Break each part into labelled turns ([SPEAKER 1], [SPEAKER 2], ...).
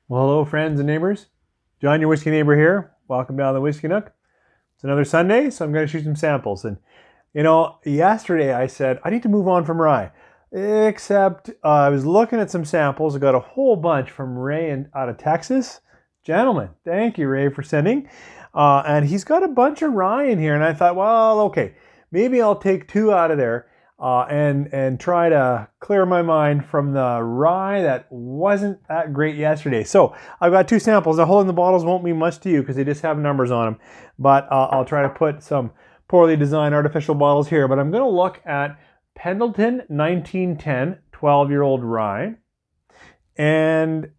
[SPEAKER 1] Well, hello, friends and neighbors. John, your whiskey neighbor here. Welcome down the Whiskey Nook. It's another Sunday, so I'm going to shoot some samples. And, yesterday I said, I need to move on from rye. Except I was looking at some samples. I got a whole bunch from Ray out of Texas. Gentlemen, thank you, Ray, for sending. And he's got a bunch of rye in here. And I thought, well, okay, maybe I'll take two out of there. And try to clear my mind from the rye that wasn't that great yesterday. So I've got two samples. The hole in the bottles won't mean much to you because they just have numbers on them. But I'll try to put some poorly designed artificial bottles here. But I'm going to look at Pendleton 1910 12-year-old rye. And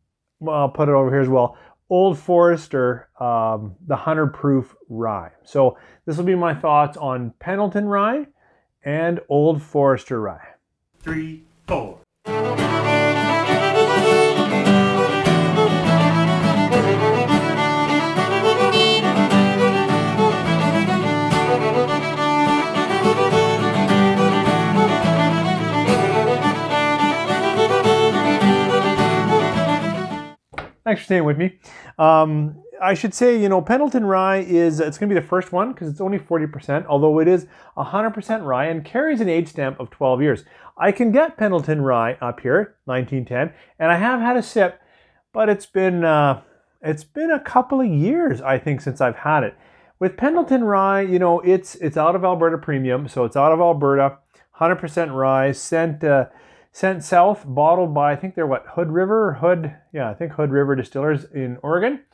[SPEAKER 1] I'll put it over here as well. Old Forester, the 100 proof rye. So this will be my thoughts on Pendleton rye and Old Forester Rye.
[SPEAKER 2] 3, 4.
[SPEAKER 1] Thanks for staying with me. I should say, Pendleton Rye it's going to be the first one because it's only 40%, although it is 100% rye and carries an age stamp of 12 years. I can get Pendleton Rye up here, 1910, and I have had a sip, but it's been a couple of years, I think, since I've had it. With Pendleton Rye, it's out of Alberta Premium, so it's out of Alberta, 100% rye, sent south, bottled by, I think they're Hood River Distillers in Oregon.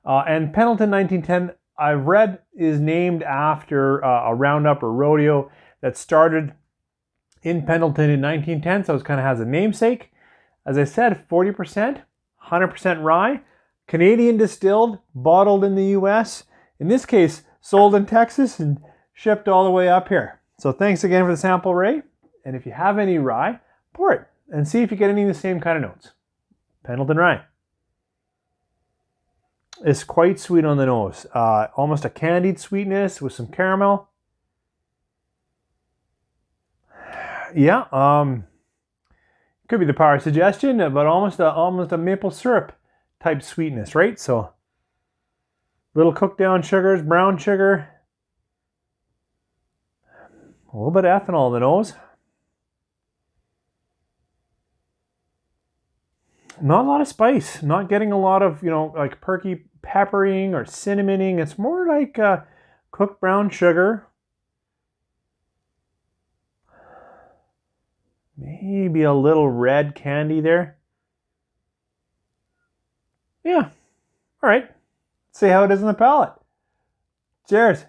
[SPEAKER 1] And Pendleton 1910, I've read, is named after a roundup or rodeo that started in Pendleton in 1910, so it kind of has a namesake. As I said, 40%, 100% rye, Canadian distilled, bottled in the US. In this case, sold in Texas and shipped all the way up here. So thanks again for the sample, Ray. And if you have any rye, pour it and see if you get any of the same kind of notes. Pendleton Rye. It's quite sweet on the nose. Almost a candied sweetness with some caramel. Yeah, could be the power of suggestion, but almost a maple syrup type sweetness, right? So little cooked down sugars, brown sugar, a little bit of ethanol in the nose. Not a lot of spice, not getting a lot of, like perky peppering or cinnamoning. It's more like cooked brown sugar. Maybe a little red candy there. Yeah. All right. Let's see how it is in the palate. Cheers.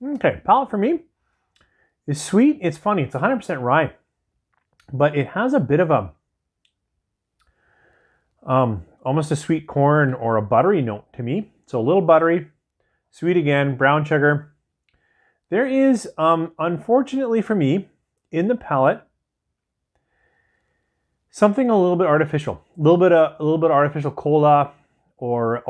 [SPEAKER 1] Okay, palate for me is sweet. It's funny. It's 100% rye, but it has a bit of a almost a sweet corn or a buttery note to me. So a little buttery, sweet again, brown sugar. There is, unfortunately for me, in the palate, something a little bit artificial. A little bit artificial cola, or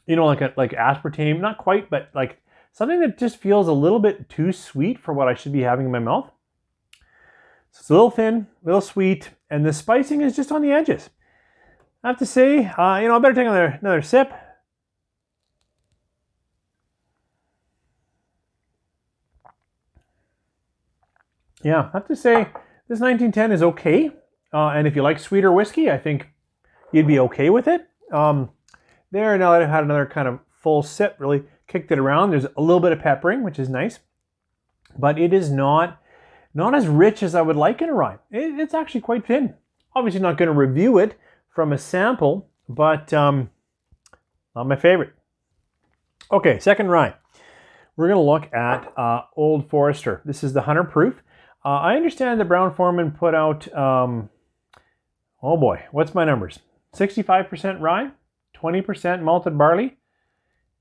[SPEAKER 1] like aspartame. Not quite, but like something that just feels a little bit too sweet for what I should be having in my mouth. So it's a little thin, a little sweet, and the spicing is just on the edges. I have to say, I better take another sip. Yeah, I have to say, this 1910 is okay. And if you like sweeter whiskey, I think you'd be okay with it. Now that I've had another kind of full sip, really kicked it around. There's a little bit of peppering, which is nice. But it is not as rich as I would like in a rye. It's actually quite thin. Obviously not going to review it from a sample, but not my favorite. Okay, second rye. We're going to look at Old Forester. This is the 100 proof. I understand that Brown-Forman put out, oh boy, what's my numbers? 65% rye, 20% malted barley,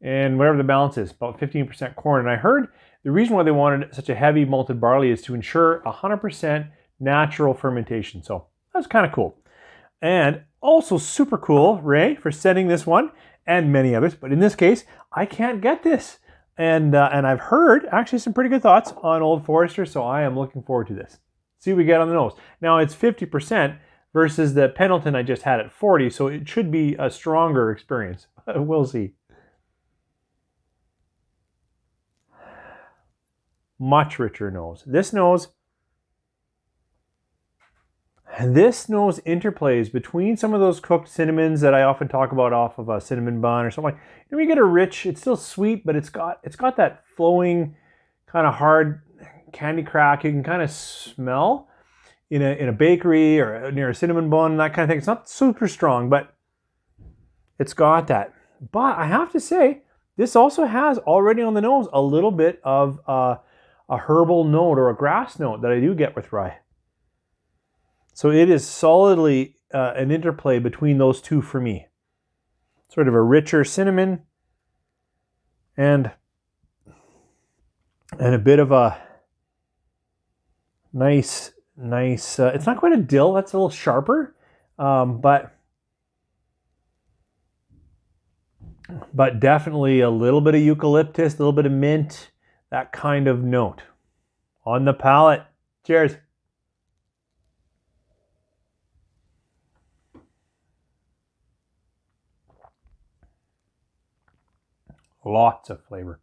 [SPEAKER 1] and whatever the balance is, about 15% corn. And I heard the reason why they wanted such a heavy malted barley is to ensure 100% natural fermentation. So that's kind of cool. And Also super cool, Ray, for sending this one and many others. But in this case, I can't get this. And I've heard actually some pretty good thoughts on Old Forester, so I am looking forward to this. See what we get on the nose. Now it's 50% versus the Pendleton I just had at 40, so it should be a stronger experience. We'll see. Much richer nose. This nose interplays between some of those cooked cinnamons that I often talk about off of a cinnamon bun or something. And we get a rich, it's still sweet, but it's got that flowing kind of hard candy crack you can kind of smell in a bakery or near a cinnamon bun, that kind of thing. It's not super strong, but it's got that. But I have to say, this also has already on the nose a little bit of a herbal note or a grass note that I do get with rye. So it is solidly an interplay between those two for me. Sort of a richer cinnamon and a bit of a nice, it's not quite a dill, that's a little sharper, but definitely a little bit of eucalyptus, a little bit of mint, that kind of note on the palate. Cheers. Lots of flavor.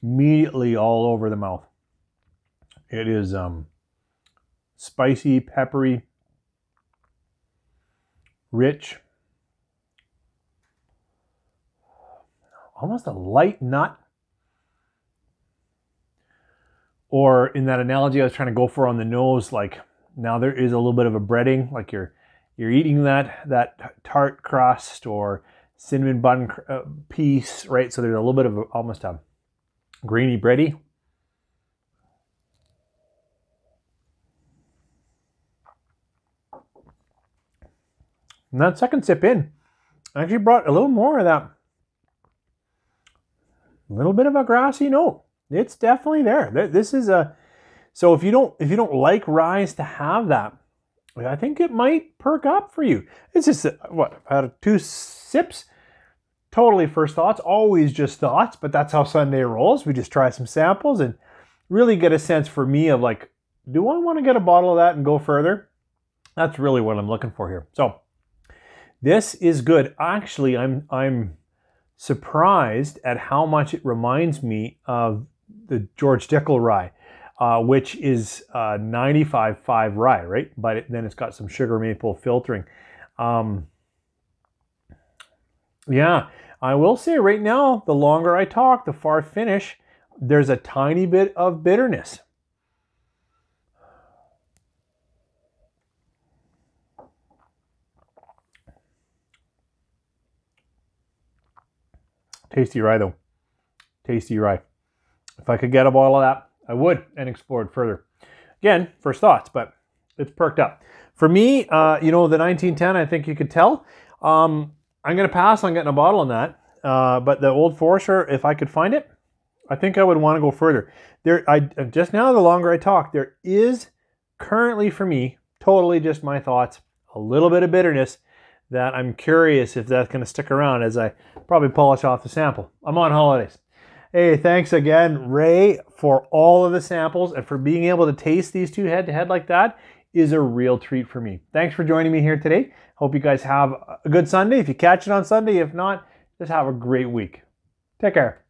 [SPEAKER 1] Immediately all over the mouth. It is spicy, peppery, rich, almost a light nut. Or in that analogy I was trying to go for on the nose, like now there is a little bit of a breading, like you're eating that tart crust or cinnamon bun piece, right? So there's a little bit of almost a grainy bready. And that second sip in, I actually brought a little more of that little bit of a grassy note. It's definitely there. This is so if you don't like ryes to have that, I think it might perk up for you. It's just what, out of 2 sips, totally first thoughts, always just thoughts, but that's how Sunday rolls. We just try some samples and really get a sense for me of like, do I want to get a bottle of that and go further? That's really what I'm looking for here. So this is good. Actually, I'm surprised at how much it reminds me of the George Dickel rye, which is 95.5 rye, right? But then it's got some sugar maple filtering. Yeah, I will say right now, the longer I talk, the far finish, there's a tiny bit of bitterness. Tasty rye though. Tasty rye. If I could get a bottle of that, I would, and explore it further. Again, first thoughts, but it's perked up. For me, the 1910, I think you could tell. I'm going to pass on getting a bottle on that. But the Old Forester, if I could find it, I think I would want to go further. Just now, the longer I talk, there is currently for me, totally just my thoughts, a little bit of bitterness that I'm curious if that's going to stick around as I probably polish off the sample. I'm on holidays. Hey, thanks again, Ray, for all of the samples and for being able to taste these two head-to-head like that is a real treat for me. Thanks for joining me here today. Hope you guys have a good Sunday. If you catch it on Sunday, if not, just have a great week. Take care.